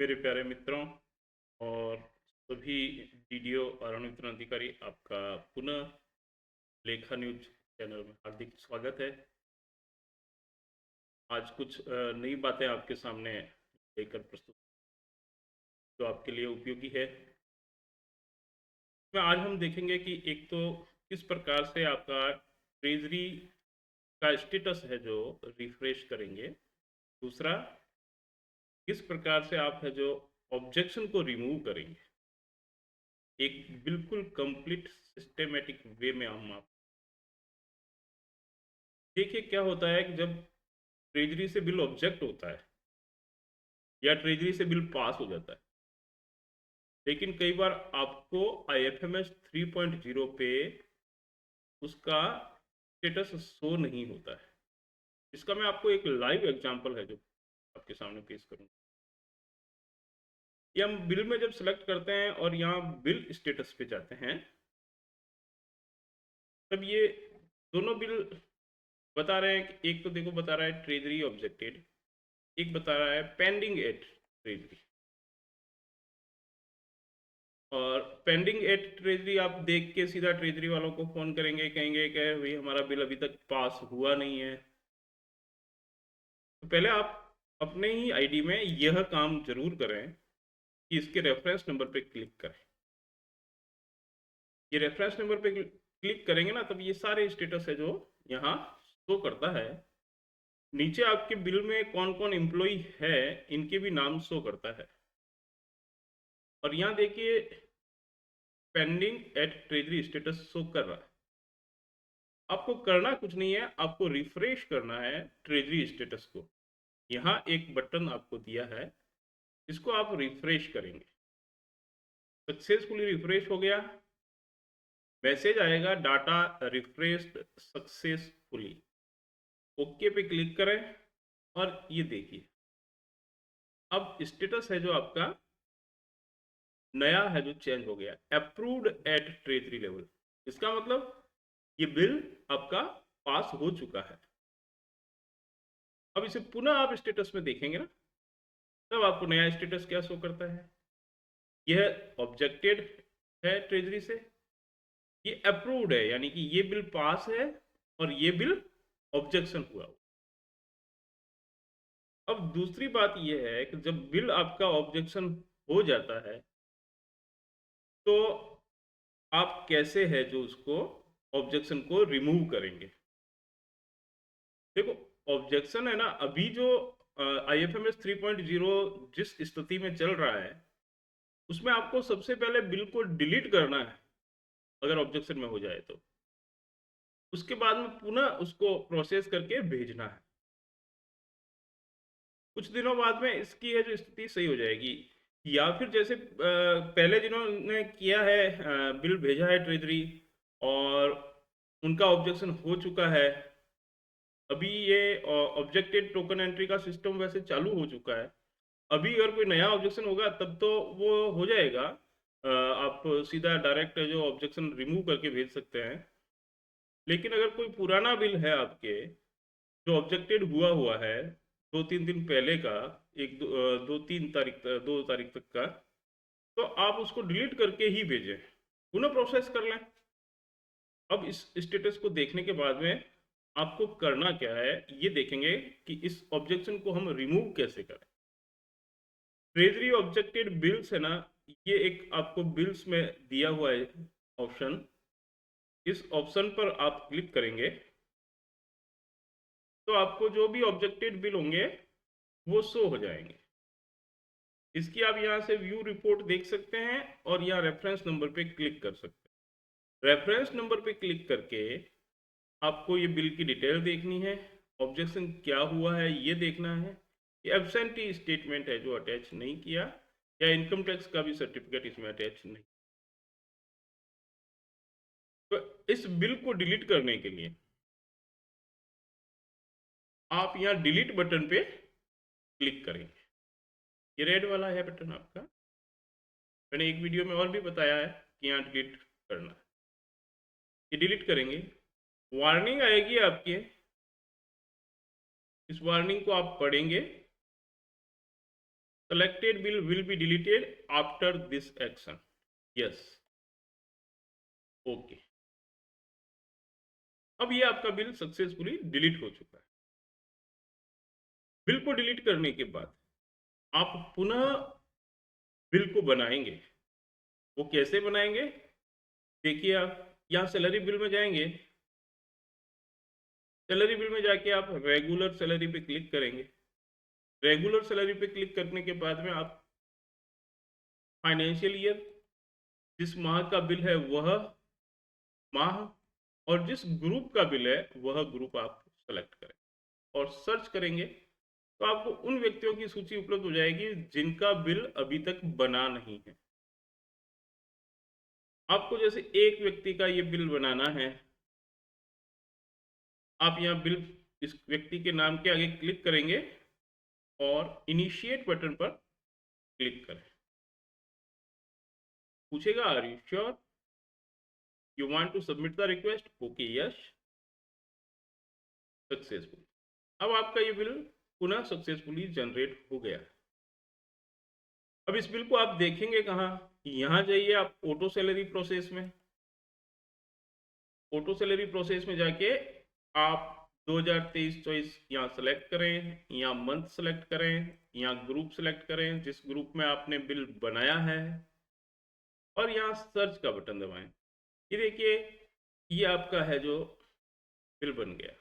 मेरे प्यारे मित्रों और सभी वीडियो और अनुमित्र अधिकारी, आपका पुनः लेखा न्यूज चैनल में हार्दिक स्वागत है। आज कुछ नई बातें आपके सामने लेकर प्रस्तुत जो आपके लिए उपयोगी है। में आज हम देखेंगे कि एक तो किस प्रकार से आपका ट्रेजरी का स्टेटस है जो रिफ्रेश करेंगे। दूसरा, किस प्रकार से आप है जो ऑब्जेक्शन को रिमूव करेंगे, एक बिल्कुल कंप्लीट सिस्टेमेटिक वे में हम आप देखिए क्या होता है कि जब ट्रेजरी से बिल ऑब्जेक्ट होता है या ट्रेजरी से बिल पास हो जाता है, लेकिन कई बार आपको आईएफएमएस 3.0 पे उसका स्टेटस शो नहीं होता है। इसका मैं आपको एक लाइव एग्जांपल है जो आपके सामने पेश करूंगा। ये हम बिल में जब सेलेक्ट करते हैं और यहाँ बिल स्टेटस पे जाते हैं, तब ये दोनों बिल बता रहे हैं कि एक तो देखो बता रहा है ट्रेजरी ऑब्जेक्टेड, एक बता रहा है पेंडिंग एट ट्रेजरी। और पेंडिंग एट ट्रेजरी आप देख के सीधा ट्रेजरी वालों को फ़ोन करेंगे, कहेंगे कि भाई हमारा बिल अभी तक पास हुआ नहीं है। तो पहले आप अपने ही आईडी में यह काम जरूर करें कि इसके रेफरेंस नंबर पे क्लिक करें। ये रेफरेंस नंबर पे क्लिक करेंगे ना, तब ये सारे स्टेटस है जो यहाँ शो करता है। नीचे आपके बिल में कौन कौन एम्प्लॉई है इनके भी नाम शो करता है। और यहाँ देखिए pending at treasury status show कर रहा है। आपको करना कुछ नहीं है, आपको रिफ्रेश करना है ट्रेजरी स्टेटस को। यहाँ एक बटन आपको दिया है, इसको आप रिफ्रेश करेंगे। सक्सेसफुली रिफ्रेश हो गया, मैसेज आएगा डाटा रिफ्रेश्ड सक्सेसफुली। ओके पे क्लिक करें और ये देखिए अब स्टेटस है जो आपका नया है जो चेंज हो गया, अप्रूव्ड एट ट्रेजरी लेवल। इसका मतलब ये बिल आपका पास हो चुका है। अब इसे पुनः आप स्टेटस में देखेंगे ना, तब आपको नया स्टेटस क्या शो करता है। यह ऑब्जेक्टेड है ट्रेजरी से, ये अप्रूव्ड है, यानी कि ये बिल पास है और ये बिल ऑब्जेक्शन हुआ। अब दूसरी बात यह है कि जब बिल आपका ऑब्जेक्शन हो जाता है तो आप कैसे है जो उसको ऑब्जेक्शन को रिमूव करेंगे। देखो ऑब्जेक्शन है ना, अभी जो आईएफएमएस 3.0 जिस स्थिति में चल रहा है उसमें आपको सबसे पहले बिल को डिलीट करना है अगर ऑब्जेक्शन में हो जाए तो। उसके बाद में पुनः उसको प्रोसेस करके भेजना है। कुछ दिनों बाद में इसकी है जो स्थिति सही हो जाएगी। या फिर जैसे पहले जिन्होंने किया है, बिल भेजा है ट्रेजरी और उनका ऑब्जेक्शन हो चुका है, अभी ये ऑब्जेक्टेड टोकन एंट्री का सिस्टम वैसे चालू हो चुका है। अभी अगर कोई नया ऑब्जेक्शन होगा तब तो वो हो जाएगा, आप सीधा डायरेक्ट जो ऑब्जेक्शन रिमूव करके भेज सकते हैं। लेकिन अगर कोई पुराना बिल है आपके जो ऑब्जेक्टेड हुआ हुआ है 2-3 दिन पहले का, एक दो, 2-3 तारीख 2 तारीख तक का, तो आप उसको डिलीट करके ही भेजें, पुनः प्रोसेस कर लें। अब इस स्टेटस को देखने के बाद में आपको करना क्या है ये देखेंगे कि इस ऑब्जेक्शन को हम रिमूव कैसे करें। ट्रेजरी ऑब्जेक्टेड बिल्स है ना, ये एक आपको बिल्स में दिया हुआ है ऑप्शन। इस ऑप्शन पर आप क्लिक करेंगे तो आपको जो भी ऑब्जेक्टेड बिल होंगे वो शो हो जाएंगे। इसकी आप यहाँ से व्यू रिपोर्ट देख सकते हैं और यहाँ रेफरेंस नंबर पे क्लिक कर सकते हैं। रेफरेंस नंबर पे क्लिक करके आपको ये बिल की डिटेल देखनी है, ऑब्जेक्शन क्या हुआ है ये देखना है, ये एब्सेंटी स्टेटमेंट है जो अटैच नहीं किया, या इनकम टैक्स का भी सर्टिफिकेट इसमें अटैच नहीं। तो इस बिल को डिलीट करने के लिए आप यहाँ डिलीट बटन पे क्लिक करेंगे। ये रेड वाला है बटन आपका, मैंने एक वीडियो में और भी बताया है कि यहाँ डिलीट करना है। ये डिलीट करेंगे, वार्निंग आएगी आपके, इस वार्निंग को आप पढ़ेंगे, selected bill will be deleted after this action. Yes. Okay, अब ये आपका बिल सक्सेसफुली डिलीट हो चुका है। बिल को डिलीट करने के बाद आप पुनः बिल को बनाएंगे। वो कैसे बनाएंगे? देखिए, आप यहाँ सैलरी बिल में जाएंगे। सैलरी बिल में जाके आप रेगुलर सैलरी पे क्लिक करेंगे। रेगुलर सैलरी पे क्लिक करने के बाद में आप फाइनेंशियल ईयर, जिस माह का बिल है वह माह, और जिस ग्रुप का बिल है वह ग्रुप आप सेलेक्ट करें और सर्च करेंगे तो आपको उन व्यक्तियों की सूची उपलब्ध हो जाएगी जिनका बिल अभी तक बना नहीं है। आपको जैसे एक व्यक्ति का ये बिल बनाना है, आप यहाँ बिल इस व्यक्ति के नाम के आगे क्लिक करेंगे और इनिशिएट बटन पर क्लिक करें। पूछेगा are you sure you want to submit the request? Okay, yes, successful. अब आपका ये बिल पुनः सक्सेसफुली जनरेट हो गया। अब इस बिल को आप देखेंगे कहाँ? यहाँ जाइए आप ऑटो सैलरी प्रोसेस में। ऑटो सैलरी प्रोसेस में जाके आप 2023-24 यहाँ सेलेक्ट करें, यहाँ मंथ सेलेक्ट करें, यहाँ ग्रुप सेलेक्ट करें जिस ग्रुप में आपने बिल बनाया है, और यहाँ सर्च का बटन दबाएं। ये देखिए, ये आपका है जो बिल बन गया।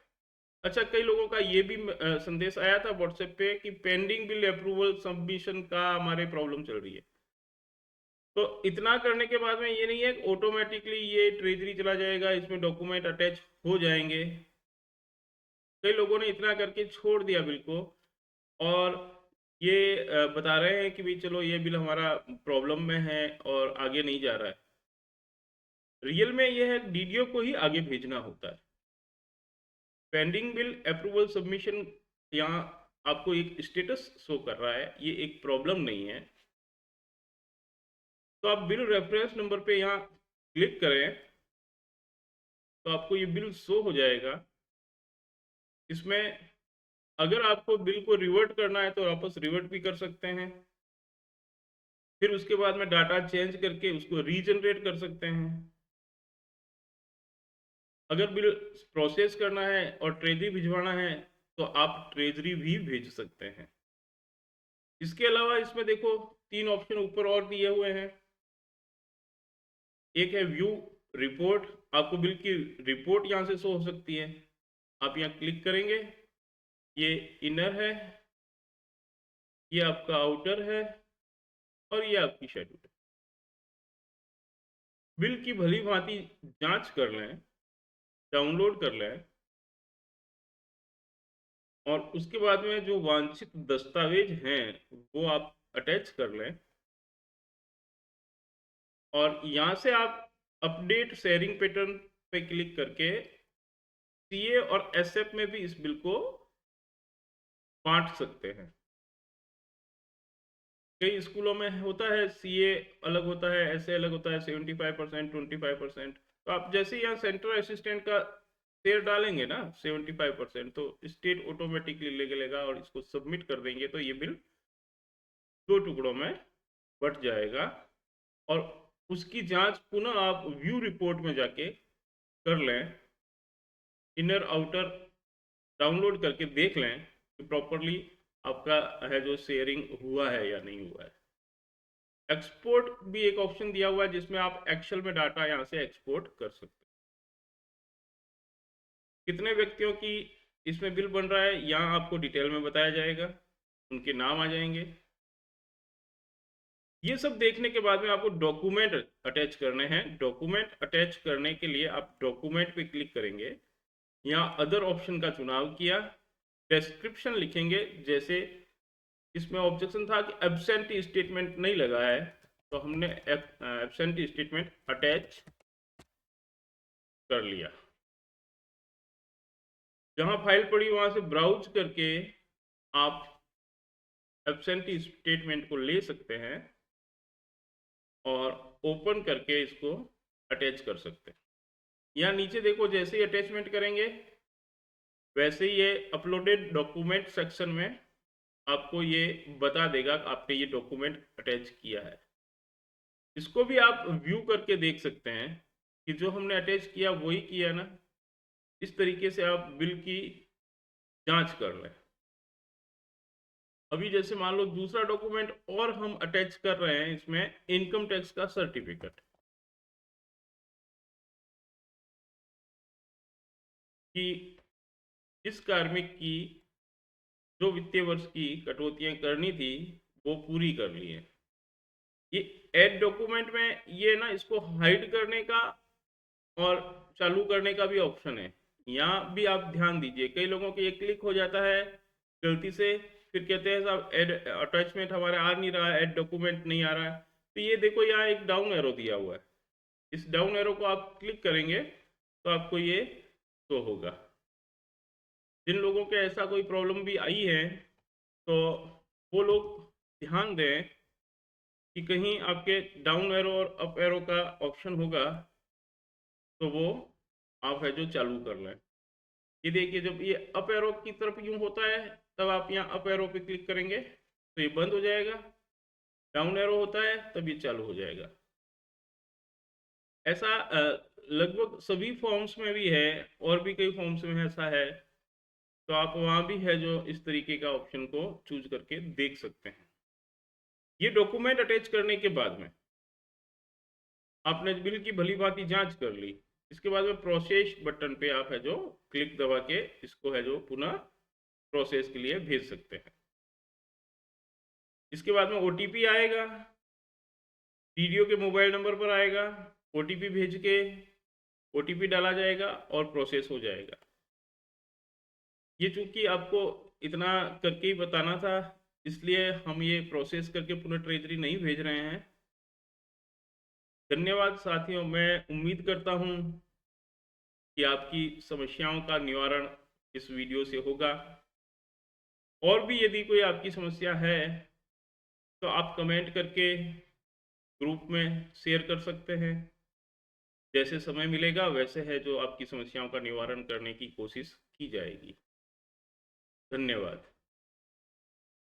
अच्छा, कई लोगों का ये भी संदेश आया था व्हाट्सएप पे कि पेंडिंग बिल अप्रूवल सबमिशन का हमारे प्रॉब्लम चल रही है। तो इतना करने के बाद में ये नहीं है ऑटोमेटिकली ये ट्रेजरी चला जाएगा, इसमें डॉक्यूमेंट अटैच हो जाएंगे। कई लोगों ने इतना करके छोड़ दिया बिल को और ये बता रहे हैं कि भाई चलो ये बिल हमारा प्रॉब्लम में है और आगे नहीं जा रहा है। रियल में यह है डीडीओ को ही आगे भेजना होता है। पेंडिंग बिल अप्रूवल सबमिशन यहाँ आपको एक स्टेटस शो कर रहा है, ये एक प्रॉब्लम नहीं है। तो आप बिल रेफरेंस नंबर पे यहाँ क्लिक करें तो आपको ये बिल शो हो जाएगा। इसमें अगर आपको बिल को रिवर्ट करना है तो वापस रिवर्ट भी कर सकते हैं, फिर उसके बाद में डाटा चेंज करके उसको रीजनरेट कर सकते हैं। अगर बिल प्रोसेस करना है और ट्रेजरी भिजवाना है तो आप ट्रेजरी भी भेज सकते हैं। इसके अलावा इसमें देखो 3 ऑप्शन ऊपर और दिए हुए हैं। एक है व्यू रिपोर्ट, आपको बिल की रिपोर्ट यहाँ से शो हो सकती है। आप यहाँ क्लिक करेंगे, ये इनर है, ये आपका आउटर है और ये आपकी शेड्यूल है। बिल की भली भांति जांच कर लें, डाउनलोड कर लें और उसके बाद में जो वांछित दस्तावेज हैं वो आप अटैच कर लें और यहाँ से आप अपडेट शेयरिंग पैटर्न पे क्लिक करके सीए और एसएफ में भी इस बिल को बांट सकते हैं। कई स्कूलों में होता है सीए अलग होता है, एसए अलग होता है, 75%, 25%। तो आप जैसे यहाँ सेंट्रल असिस्टेंट का शेयर डालेंगे ना 75%, तो स्टेट ऑटोमेटिकली ले लेगा और इसको सबमिट कर देंगे तो ये बिल 2 टुकड़ों में बट जाएगा। और उसकी जांच पुनः आप व्यू रिपोर्ट में जाके कर लें, इनर आउटर डाउनलोड करके देख लें कि प्रॉपरली आपका है जो शेयरिंग हुआ है या नहीं हुआ है। एक्सपोर्ट भी एक ऑप्शन दिया हुआ है जिसमें आप एक्सेल में डाटा यहाँ से एक्सपोर्ट कर सकते हैं। कितने व्यक्तियों की इसमें बिल बन रहा है यहाँ आपको डिटेल में बताया जाएगा, उनके नाम आ जाएंगे। ये सब देखने के बाद में आपको डॉक्यूमेंट अटैच करने हैं। डॉक्यूमेंट अटैच करने के लिए आप डॉक्यूमेंट पे क्लिक करेंगे, यहाँ अदर ऑप्शन का चुनाव किया, डिस्क्रिप्शन लिखेंगे। जैसे इसमें ऑब्जेक्शन था कि एब्सेंटी स्टेटमेंट नहीं लगा है तो हमने एब्सेंटी स्टेटमेंट अटैच कर लिया। जहां फाइल पड़ी वहां से ब्राउज करके आप एब्सेंटी स्टेटमेंट को ले सकते हैं और ओपन करके इसको अटैच कर सकते हैं। यहाँ नीचे देखो, जैसे ही अटैचमेंट करेंगे वैसे ही ये अपलोडेड डॉक्यूमेंट सेक्शन में आपको ये बता देगा कि आपने ये डॉक्यूमेंट अटैच किया है। इसको भी आप व्यू करके देख सकते हैं कि जो हमने अटैच किया वही किया ना। इस तरीके से आप बिल की जांच कर लें। अभी जैसे मान लो दूसरा डॉक्यूमेंट और हम अटैच कर रहे हैं इसमें, इनकम टैक्स का सर्टिफिकेट, कि इस कार्मिक की जो वित्तीय वर्ष की कटौतियां करनी थी वो पूरी कर ली है। ये ऐड डॉक्यूमेंट में ये ना इसको हाइड करने का और चालू करने का भी ऑप्शन है। यहाँ भी आप ध्यान दीजिए, कई लोगों के ये क्लिक हो जाता है गलती से, फिर कहते हैं साहब ऐड अटैचमेंट हमारे आ नहीं रहा है, ऐड डॉक्यूमेंट नहीं आ रहा है। तो ये देखो यहाँ एक डाउन एरो दिया हुआ है, इस डाउन एरो को आप क्लिक करेंगे तो आपको ये शो होगा। जिन लोगों के ऐसा कोई प्रॉब्लम भी आई है तो वो लोग ध्यान दें कि कहीं आपके डाउन एरो और अप एरो का ऑप्शन होगा तो वो आप है जो चालू कर लें। ये देखिए जब ये अप एरो की तरफ यूं होता है तब आप यहाँ अप एरो पे क्लिक करेंगे तो ये बंद हो जाएगा, डाउन एरो होता है तब ये चालू हो जाएगा। ऐसा लगभग सभी फॉर्म्स में भी है, और भी कई फॉर्म्स में ऐसा है। तो आप वहाँ भी है जो इस तरीके का ऑप्शन को चूज करके देख सकते हैं। ये डॉक्यूमेंट अटैच करने के बाद में आपने बिल की भली भांति जांच कर ली, इसके बाद में प्रोसेस बटन पे आप है जो क्लिक दबा के इसको है जो पुनः प्रोसेस के लिए भेज सकते हैं। इसके बाद में ओटीपी आएगा, वीडियो के मोबाइल नंबर पर आएगा, ओटीपी भेज के ओटीपी डाला जाएगा और प्रोसेस हो जाएगा। ये चूंकि आपको इतना करके ही बताना था, इसलिए हम ये प्रोसेस करके पुनः ट्रेजरी नहीं भेज रहे हैं। धन्यवाद साथियों, मैं उम्मीद करता हूँ कि आपकी समस्याओं का निवारण इस वीडियो से होगा। और भी यदि कोई आपकी समस्या है तो आप कमेंट करके ग्रुप में शेयर कर सकते हैं। जैसे समय मिलेगा वैसे है जो आपकी समस्याओं का निवारण करने की कोशिश की जाएगी। धन्यवाद।